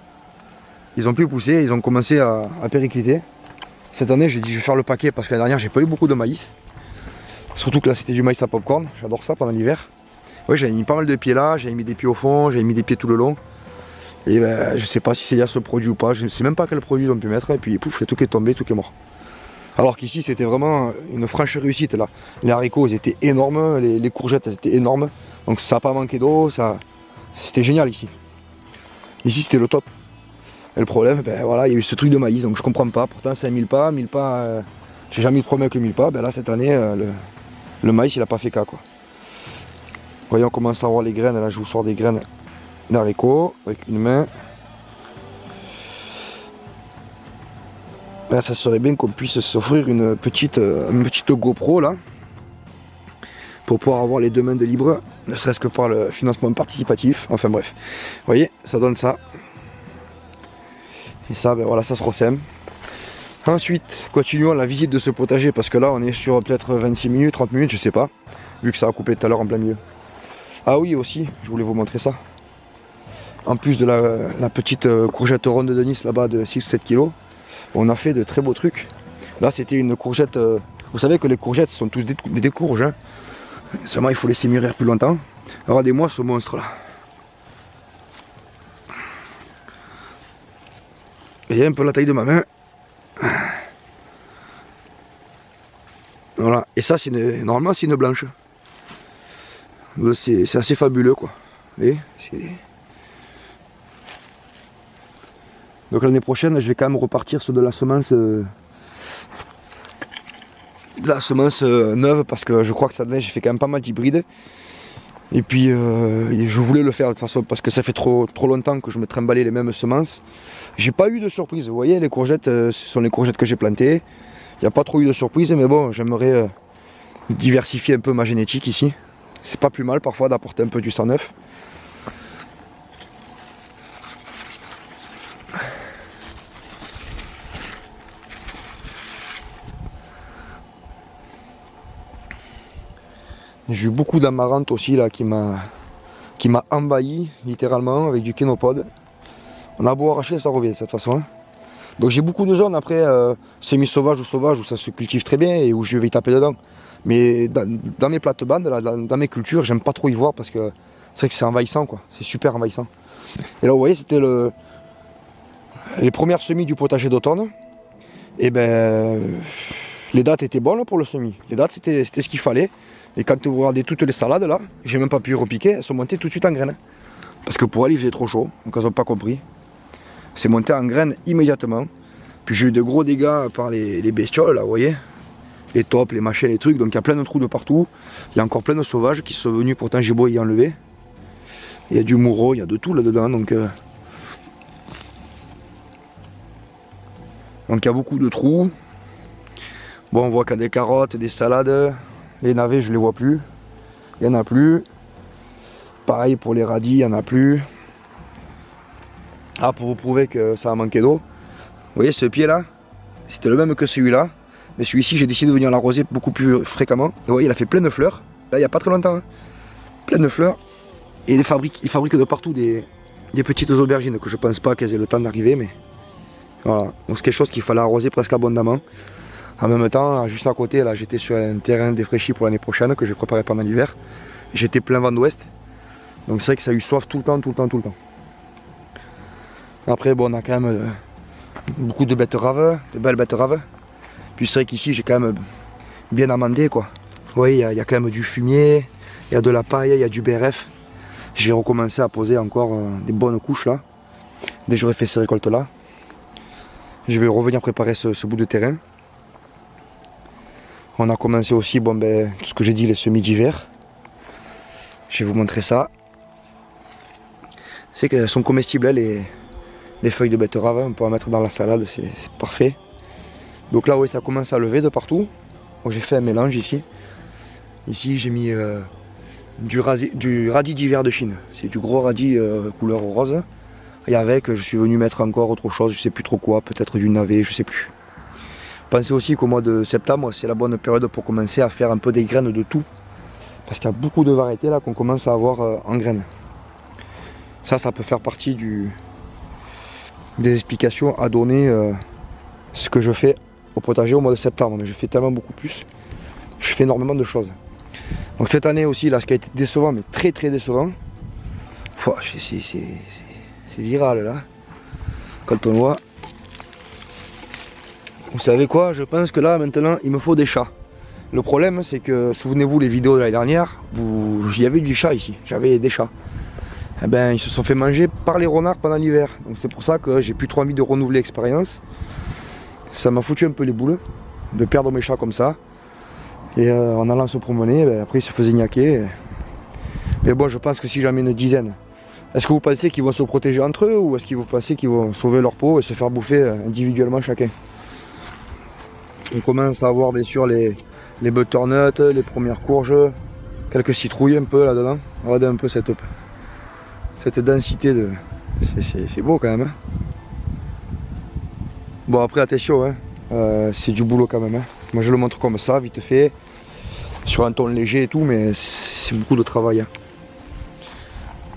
Ils ont plus poussé, ils ont commencé à péricliter. Cette année j'ai dit je vais faire le paquet parce que l'année dernière j'ai pas eu beaucoup de maïs. Surtout que là c'était du maïs à popcorn, j'adore ça pendant l'hiver. Oui, j'avais mis pas mal de pieds là, j'avais mis des pieds au fond, j'avais mis des pieds tout le long. Et ben, je sais pas si c'est lié à ce produit ou pas, je ne sais même pas quel produit ils ont pu mettre. Et puis pouf, tout qui est tombé, tout qui est mort. Alors qu'ici c'était vraiment une franche réussite là. Les haricots ils étaient énormes, les courgettes elles étaient énormes. Donc ça n'a pas manqué d'eau, c'était génial ici. Ici c'était le top. Et le problème, ben voilà, il y a eu ce truc de maïs, donc je comprends pas. Pourtant c'est un mille pas, j'ai jamais eu de problème avec le mille pas. Ben là cette année, le maïs il a pas fait cas quoi. Voyez, on commence à voir les graines. Là, je vous sors des graines d'haricots avec une main. Là, ça serait bien qu'on puisse s'offrir une petite GoPro là pour pouvoir avoir les 2 mains de libre, ne serait-ce que par le financement participatif. Enfin bref, vous voyez, ça donne ça. Et ça, ben voilà, ça se ressème. Ensuite, continuons la visite de ce potager parce que là, on est sur peut-être 26 minutes, 30 minutes, je sais pas, vu que ça a coupé tout à l'heure en plein milieu. Ah oui aussi, je voulais vous montrer ça. En plus de la petite courgette ronde de Nice là-bas de 6 ou 7 kg, on a fait de très beaux trucs. Là c'était une courgette, vous savez que les courgettes sont tous des courges. Hein. Seulement il faut laisser mûrir plus longtemps. Regardez-moi ce monstre là. Vous voyez un peu la taille de ma main. Voilà, et ça normalement c'est une blanche. C'est assez fabuleux quoi. Vous voyez, donc l'année prochaine je vais quand même repartir sur de la semence neuve parce que je crois que cette année j'ai fait quand même pas mal d'hybrides. Et puis je voulais le faire de toute façon parce que ça fait trop longtemps que je me trimballais les mêmes semences. J'ai pas eu de surprise, vous voyez les courgettes, ce sont les courgettes que j'ai plantées. Il n'y a pas trop eu de surprise mais bon j'aimerais diversifier un peu ma génétique ici. C'est pas plus mal parfois d'apporter un peu du sang neuf. J'ai eu beaucoup d'amarante aussi là qui m'a envahi littéralement avec du kénopode. On a beau arracher, ça revient de cette façon. Hein. Donc j'ai beaucoup de zones après semi-sauvage ou sauvage où ça se cultive très bien et où je vais y taper dedans. Mais dans mes plates-bandes, dans mes cultures, j'aime pas trop y voir parce que c'est vrai que c'est envahissant quoi. C'est super envahissant. Et là vous voyez c'était les premières semis du potager d'automne. Et ben les dates étaient bonnes pour le semis. Les dates c'était ce qu'il fallait. Et quand vous regardez toutes les salades là, j'ai même pas pu repiquer, elles sont montées tout de suite en graines. Parce que pour elle il faisait trop chaud, donc elles n'ont pas compris. C'est monté en graines immédiatement. Puis j'ai eu de gros dégâts par les bestioles là, vous voyez. Les tops, les machins, les trucs, donc il y a plein de trous de partout. Il y a encore plein de sauvages qui sont venus, pourtant j'ai beau y enlever. Il y a du moureau, il y a de tout là-dedans, donc il y a beaucoup de trous. Bon, on voit qu'il y a des carottes, des salades. Les navets, je les vois plus. Il n'y en a plus. Pareil pour les radis, il n'y en a plus. Ah, pour vous prouver que ça a manqué d'eau. Vous voyez ce pied là, c'était le même que celui-là. Mais celui-ci, j'ai décidé de venir l'arroser beaucoup plus fréquemment. Et vous voyez, il a fait plein de fleurs. Là, il n'y a pas très longtemps. Hein. Plein de fleurs. Et ils fabriquent de partout des petites aubergines que je pense pas qu'elles aient le temps d'arriver, mais voilà. Donc c'est quelque chose qu'il fallait arroser presque abondamment. En même temps, juste à côté, là, j'étais sur un terrain défraîchi pour l'année prochaine que j'ai préparé pendant l'hiver. J'étais plein vent d'ouest. Donc c'est vrai que ça a eu soif tout le temps. Après, bon, on a quand même beaucoup de betteraves, de belles betteraves. Puis c'est vrai qu'ici, j'ai quand même bien amendé, quoi. Vous voyez, il y a quand même du fumier, il y a de la paille, il y a du BRF. Je vais recommencer à poser encore des bonnes couches là. Dès que j'aurai fait ces récoltes là. Je vais revenir préparer ce bout de terrain. On a commencé aussi, bon ben, tout ce que j'ai dit, les semis d'hiver. Je vais vous montrer ça. C'est qu'elles sont comestibles, hein, les feuilles de betterave. On peut en mettre dans la salade, c'est parfait. Donc là, oui, ça commence à lever de partout. Donc j'ai fait un mélange ici. Ici, j'ai mis du radis d'hiver de Chine. C'est du gros radis couleur rose. Et avec, je suis venu mettre encore autre chose, je sais plus trop quoi, peut-être du navet, je sais plus. Pensez aussi qu'au mois de septembre, c'est la bonne période pour commencer à faire un peu des graines de tout. Parce qu'il y a beaucoup de variétés là qu'on commence à avoir en graines. Ça peut faire partie des explications à donner ce que je fais au potager au mois de septembre. Mais je fais tellement beaucoup plus. Je fais énormément de choses. Donc cette année aussi, là, ce qui a été décevant, mais très décevant, c'est viral là. Quand on voit. Vous savez quoi, je pense que là maintenant il me faut des chats. Le problème c'est que, souvenez-vous les vidéos de l'année dernière, il y avait du chat ici, j'avais des chats. Eh ben ils se sont fait manger par les renards pendant l'hiver. Donc c'est pour ça que j'ai plus trop envie de renouveler l'expérience. Ça m'a foutu un peu les boules de perdre mes chats comme ça. Et en allant se promener, ben, après ils se faisaient niaquer. Mais bon, je pense que si j'en mets une dizaine, est-ce que vous pensez qu'ils vont se protéger entre eux ou est-ce que vous pensez qu'ils vont sauver leur peau et se faire bouffer individuellement chacun? On commence à avoir bien sûr les butternuts, les premières courges, quelques citrouilles un peu là-dedans. Regardez un peu cette densité de... C'est beau quand même. Hein. Bon après attention, hein. C'est du boulot quand même. Hein. Moi je le montre comme ça, vite fait, sur un ton léger et tout, mais c'est beaucoup de travail. Hein.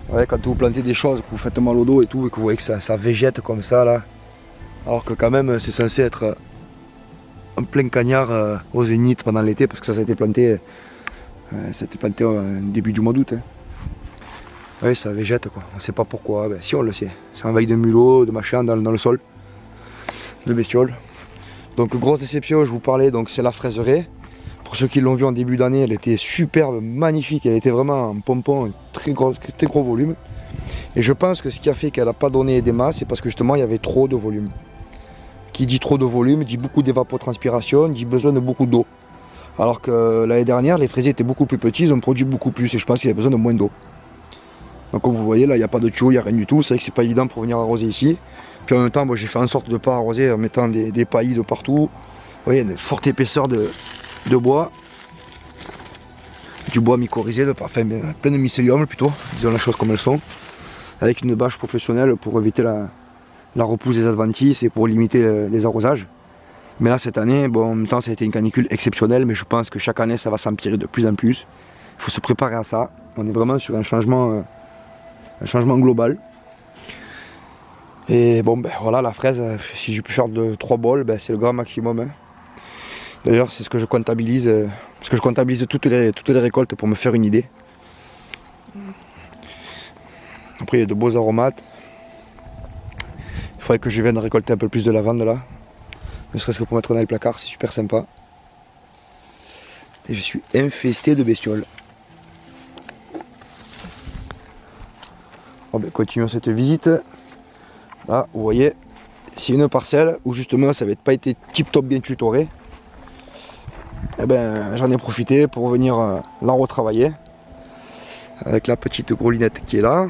Ouais, quand vous plantez des choses, que vous faites mal au dos et tout, et que vous voyez que ça végète comme ça là, alors que quand même c'est censé être en plein cagnard au zénith pendant l'été, parce que ça a été planté, au début du mois d'août. Hein. Oui, ça végète quoi, on sait pas pourquoi, ben, si on le sait, c'est un veille de mulot, de machin dans le sol, de bestioles. Donc grosse déception, je vous parlais, donc c'est la fraiseraie. Pour ceux qui l'ont vu en début d'année, elle était superbe, magnifique, elle était vraiment en pompon, très gros volume. Et je pense que ce qui a fait qu'elle n'a pas donné des masses, c'est parce que justement il y avait trop de volume. Qui dit trop de volume, dit beaucoup d'évapotranspiration, dit besoin de beaucoup d'eau. Alors que l'année dernière, les fraisiers étaient beaucoup plus petits, ils ont produit beaucoup plus, et je pense qu'il y a besoin de moins d'eau. Donc comme vous voyez, là il n'y a pas de tuyau, il n'y a rien du tout, c'est vrai que c'est pas évident pour venir arroser ici. Puis en même temps, j'ai fait en sorte de ne pas arroser en mettant des paillis de partout. Vous voyez, une forte épaisseur de bois, du bois mycorhizé, enfin plein de mycélium plutôt, disons les choses comme elles sont, avec une bâche professionnelle pour éviter la repousse des adventices et pour limiter les arrosages. Mais là cette année, bon, en même temps ça a été une canicule exceptionnelle, mais je pense que chaque année ça va s'empirer de plus en plus. Il faut se préparer à ça, on est vraiment sur un changement global. Et bon ben voilà, la fraise, si j'ai pu faire de 3 bols, ben, c'est le grand maximum. Hein. D'ailleurs c'est ce que je comptabilise, parce que je comptabilise toutes les récoltes pour me faire une idée. Après il y a de beaux aromates. Il faudrait que je vienne récolter un peu plus de lavande là. Ne serait-ce que pour mettre dans le placard, c'est super sympa. Et je suis infesté de bestioles. Bon ben continuons cette visite. Là vous voyez, c'est une parcelle où justement ça n'avait pas été tip top bien tutoré. Et ben j'en ai profité pour venir la retravailler. Avec la petite groulinette qui est là.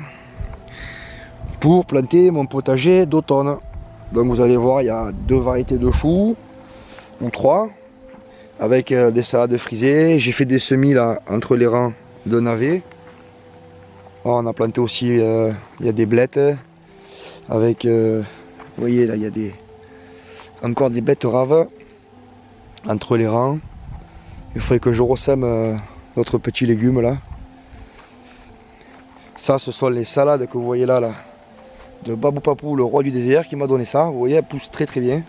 Pour planter mon potager d'automne. Donc vous allez voir, il y a 2 variétés de choux, ou 3, avec des salades frisées. J'ai fait des semis là entre les rangs de navets. Oh, on a planté aussi, il y a des blettes, avec, vous voyez là, il y a encore des betteraves entre les rangs. Il faudrait que je ressème d'autres petits légumes là. Ça, ce sont les salades que vous voyez là, de Babou Papou, le roi du désert, qui m'a donné ça. Vous voyez, elle pousse très très bien.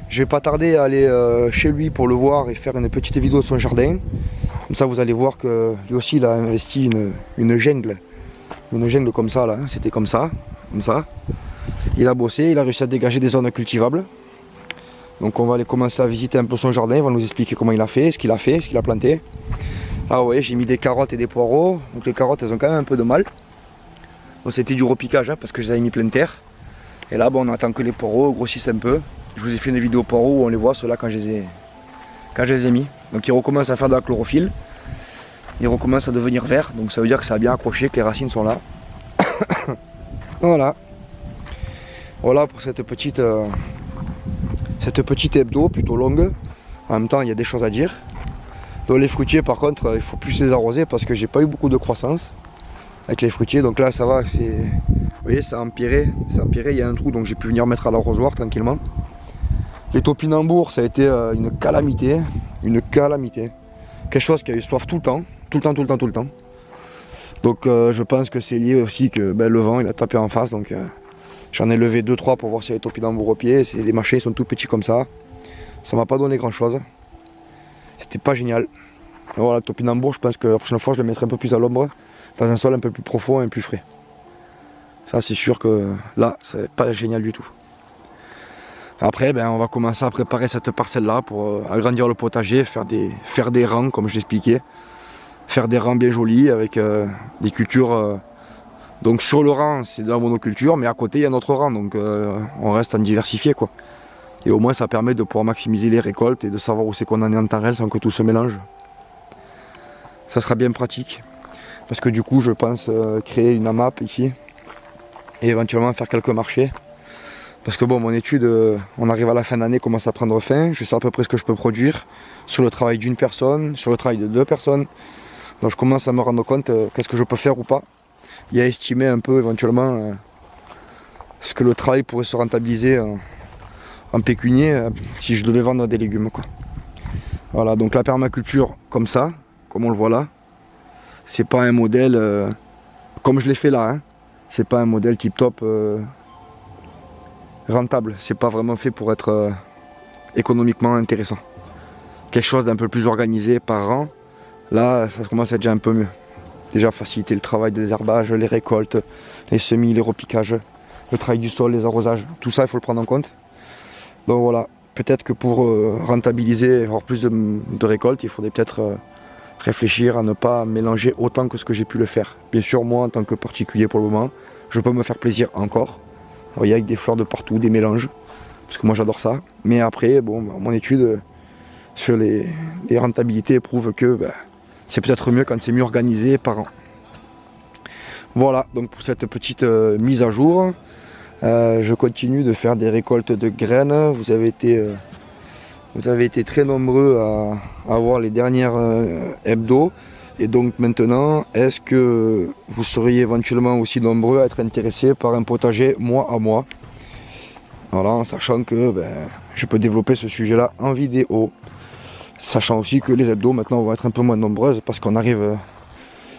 Je vais pas tarder à aller chez lui pour le voir et faire une petite vidéo de son jardin. Comme ça, vous allez voir que lui aussi, il a investi une jungle. Une jungle comme ça, là. Hein. C'était comme ça. Il a bossé, il a réussi à dégager des zones cultivables. Donc on va aller commencer à visiter un peu son jardin. Il va nous expliquer comment il a fait, ce qu'il a planté. Là, vous voyez, j'ai mis des carottes et des poireaux. Donc les carottes, elles ont quand même un peu de mal. Bon, c'était du repiquage, hein, parce que je les avais mis plein de terre. Et là, bon, on attend que les poireaux grossissent un peu. Je vous ai fait une vidéo poireaux où on les voit, ceux-là, quand je les ai mis. Donc ils recommencent à faire de la chlorophylle. Ils recommencent à devenir verts. Donc ça veut dire que ça a bien accroché, que les racines sont là. Voilà. Voilà pour cette petite hebdo plutôt longue. En même temps, il y a des choses à dire. Donc les fruitiers, par contre, il faut plus les arroser parce que j'ai pas eu beaucoup de croissance avec les fruitiers. Donc là, ça va, vous voyez, ça a empiré. Il y a un trou, donc j'ai pu venir mettre à l'arrosoir tranquillement. Les topinambours, ça a été une calamité. Quelque chose qui a eu soif tout le temps. Donc je pense que c'est lié aussi que le vent, il a tapé en face. Donc j'en ai levé 2-3 pour voir si les topinambours au pied. C'est des machins, ils sont tout petits comme ça. Ça m'a pas donné grand chose. C'était pas génial. Et voilà, le topinambour, je pense que la prochaine fois, je le mettrai un peu plus à l'ombre, dans un sol un peu plus profond et plus frais. Ça, c'est sûr que là, c'est pas génial du tout. Après, on va commencer à préparer cette parcelle-là pour agrandir le potager, faire des rangs, comme je l'expliquais. Faire des rangs bien jolis avec des cultures. Donc sur le rang, c'est de la monoculture, mais à côté, il y a notre rang. Donc on reste en diversifié, quoi. Et au moins ça permet de pouvoir maximiser les récoltes et de savoir où c'est qu'on en est en temps réel sans que tout se mélange. Ça sera bien pratique. Parce que du coup je pense créer une AMAP ici. Et éventuellement faire quelques marchés. Parce que bon, mon étude, on arrive à la fin d'année, commence à prendre fin. Je sais à peu près ce que je peux produire sur le travail d'une personne, sur le travail de 2 personnes. Donc je commence à me rendre compte qu'est-ce que je peux faire ou pas. Et à estimer un peu éventuellement ce que le travail pourrait se rentabiliser en pécunier si je devais vendre des légumes, quoi. Voilà, donc la permaculture comme ça, comme on le voit là, c'est pas un modèle comme je l'ai fait là, hein. C'est pas un modèle tip top rentable, c'est pas vraiment fait pour être économiquement intéressant. Quelque chose d'un peu plus organisé par an, là ça commence à être déjà un peu mieux. Déjà faciliter le travail des herbages, les récoltes, les semis, les repiquages, le travail du sol, les arrosages, tout ça il faut le prendre en compte. Donc voilà, peut-être que pour rentabiliser et avoir plus de récoltes, il faudrait peut-être réfléchir à ne pas mélanger autant que ce que j'ai pu le faire. Bien sûr, moi en tant que particulier pour le moment, je peux me faire plaisir encore. Vous voyez, avec des fleurs de partout, des mélanges, parce que moi j'adore ça. Mais après, bon, mon étude sur les rentabilités prouve que c'est peut-être mieux quand c'est mieux organisé par an. Voilà, donc pour cette petite mise à jour. Je continue de faire des récoltes de graines. Vous avez été très nombreux à voir les dernières hebdos. Et donc maintenant, est-ce que vous seriez éventuellement aussi nombreux à être intéressés par un potager mois à mois? Voilà, en sachant que je peux développer ce sujet-là en vidéo. Sachant aussi que les hebdos maintenant vont être un peu moins nombreuses parce qu'on arrive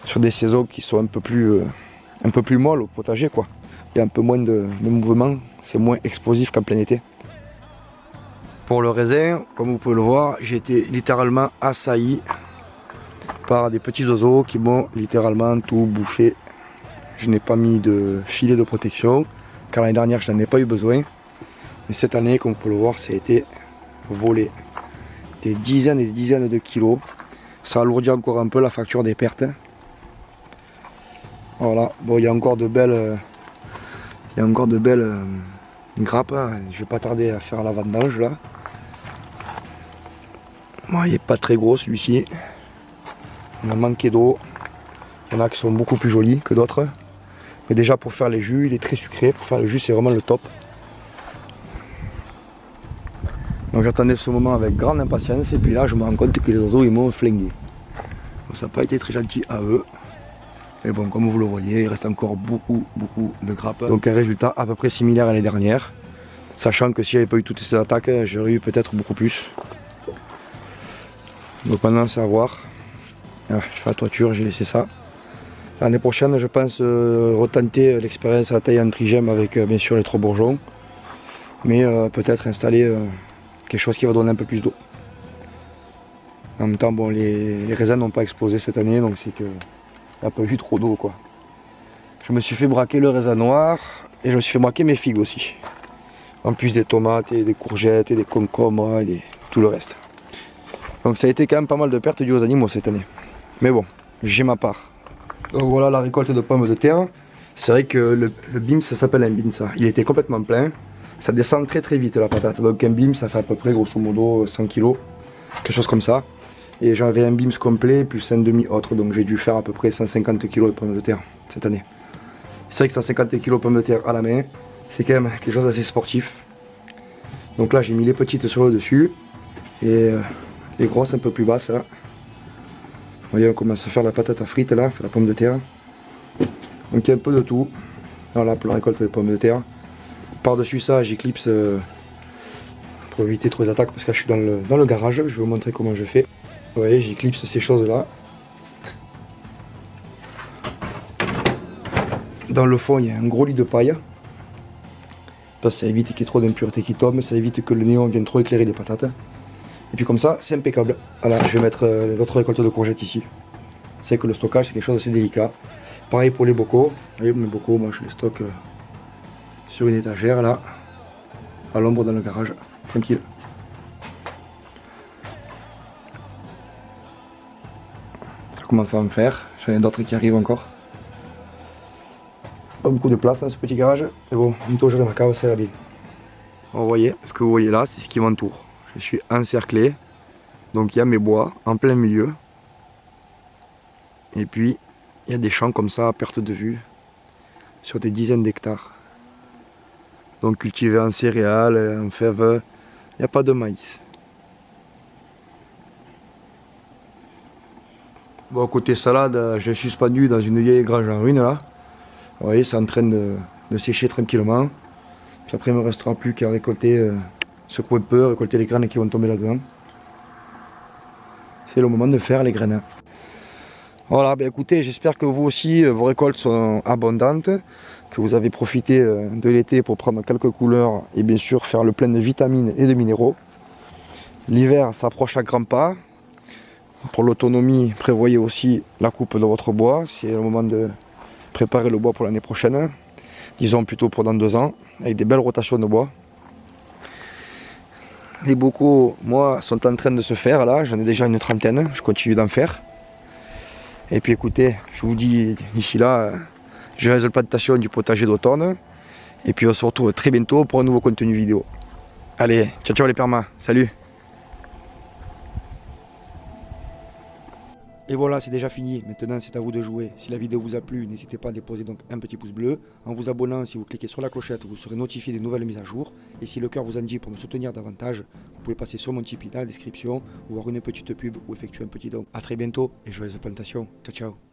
sur des saisons qui sont un peu plus molles au potager, quoi. Il y a un peu moins de mouvement, c'est moins explosif qu'en plein été. Pour le raisin, comme vous pouvez le voir, j'ai été littéralement assailli par des petits oiseaux qui m'ont littéralement tout bouffé. Je n'ai pas mis de filet de protection, car l'année dernière je n'en ai pas eu besoin. Mais cette année, comme vous pouvez le voir, ça a été volé. Des dizaines et des dizaines de kilos. Ça alourdit encore un peu la facture des pertes. Voilà, bon, il y a encore de belles... grappes. Je vais pas tarder à faire la vendange là. Bon, il n'est pas très gros celui-ci. On a manqué d'eau. Il y en a qui sont beaucoup plus jolis que d'autres. Mais déjà pour faire les jus, il est très sucré. Pour faire le jus, c'est vraiment le top. Donc j'attendais ce moment avec grande impatience. Et puis là, je me rends compte que les oiseaux, ils m'ont flingué. Donc, ça n'a pas été très gentil à eux. Et bon, comme vous le voyez, il reste encore beaucoup de grappes. Donc un résultat à peu près similaire à l'année dernière. Sachant que si j'avais pas eu toutes ces attaques, j'aurais eu peut-être beaucoup plus. Donc maintenant c'est à voir. Ah, je fais la toiture, j'ai laissé ça. L'année prochaine, je pense retenter l'expérience à la taille en trigème avec bien sûr les 3 bourgeons. Mais peut-être installer quelque chose qui va donner un peu plus d'eau. En même temps, bon, les raisins n'ont pas explosé cette année, donc c'est qu'il n'y a pas eu trop d'eau, quoi. Je me suis fait braquer le raisin noir et je me suis fait braquer mes figues aussi. En plus des tomates et des courgettes et des concombres et tout le reste. Donc ça a été quand même pas mal de pertes dues aux animaux cette année. Mais bon, j'ai ma part. Donc voilà la récolte de pommes de terre. C'est vrai que le BIM, ça s'appelle un BIM ça. Il était complètement plein. Ça descend très très vite la patate. Donc un BIM, ça fait à peu près grosso modo 100 kg. Quelque chose comme ça. Et j'avais un BIMS complet plus un demi autre. Donc j'ai dû faire à peu près 150 kg de pommes de terre cette année. C'est vrai que 150 kg de pommes de terre à la main, c'est quand même quelque chose d'assez sportif. Donc là j'ai mis les petites sur le dessus. Et les grosses un peu plus basses là. Vous voyez, on commence à faire la patate à frites là, la pomme de terre. Donc il y a un peu de tout. Voilà pour la récolte des pommes de terre. Par-dessus ça, j'éclipse pour éviter trop les attaques parce que là, je suis dans le garage. Je vais vous montrer comment je fais. Vous voyez, j'éclipse ces choses là. Dans le fond, il y a un gros lit de paille. Parce que ça évite qu'il y ait trop d'impuretés qui tombent. Ça évite que le néon vienne trop éclairer les patates. Et puis comme ça, c'est impeccable. Voilà, je vais mettre d'autres récoltes de courgettes ici. C'est que le stockage, c'est quelque chose d'assez délicat. Pareil pour les bocaux. Vous voyez, mes bocaux, moi je les stocke sur une étagère là, à l'ombre dans le garage, tranquille. Ça commence à en faire. J'en ai d'autres qui arrivent encore. Pas beaucoup de place dans ce petit garage. Mais bon, bientôt j'aurai ma cave, ça va bien. Vous voyez, ce que vous voyez là, c'est ce qui m'entoure. Je suis encerclé, donc il y a mes bois en plein milieu. Et puis, il y a des champs comme ça à perte de vue, sur des dizaines d'hectares. Donc cultivés en céréales, en fèves, il n'y a pas de maïs. Bon, côté salade, je suis suspendu dans une vieille grange en ruine là. Vous voyez, c'est en train de sécher tranquillement. Puis après, il ne me restera plus qu'à récolter ce qu'on peut, récolter les graines qui vont tomber là-dedans. C'est le moment de faire les graines. Voilà, ben écoutez, j'espère que vous aussi, vos récoltes sont abondantes, que vous avez profité de l'été pour prendre quelques couleurs et bien sûr faire le plein de vitamines et de minéraux. L'hiver s'approche à grands pas. Pour l'autonomie, prévoyez aussi la coupe de votre bois. C'est le moment de préparer le bois pour l'année prochaine. Disons plutôt pour dans 2 ans, avec des belles rotations de bois. Les bocaux, moi, sont en train de se faire là. J'en ai déjà une trentaine, je continue d'en faire. Et puis écoutez, je vous dis d'ici là, je reste la plantation du potager d'automne. Et puis on se retrouve très bientôt pour un nouveau contenu vidéo. Allez, ciao ciao les permas, salut! Et voilà, c'est déjà fini. Maintenant, c'est à vous de jouer. Si la vidéo vous a plu, n'hésitez pas à déposer donc un petit pouce bleu. En vous abonnant, si vous cliquez sur la clochette, vous serez notifié des nouvelles mises à jour. Et si le cœur vous en dit pour me soutenir davantage, vous pouvez passer sur mon Tipeee dans la description, ou voir une petite pub ou effectuer un petit don. A très bientôt et joyeuse plantation. Ciao ciao.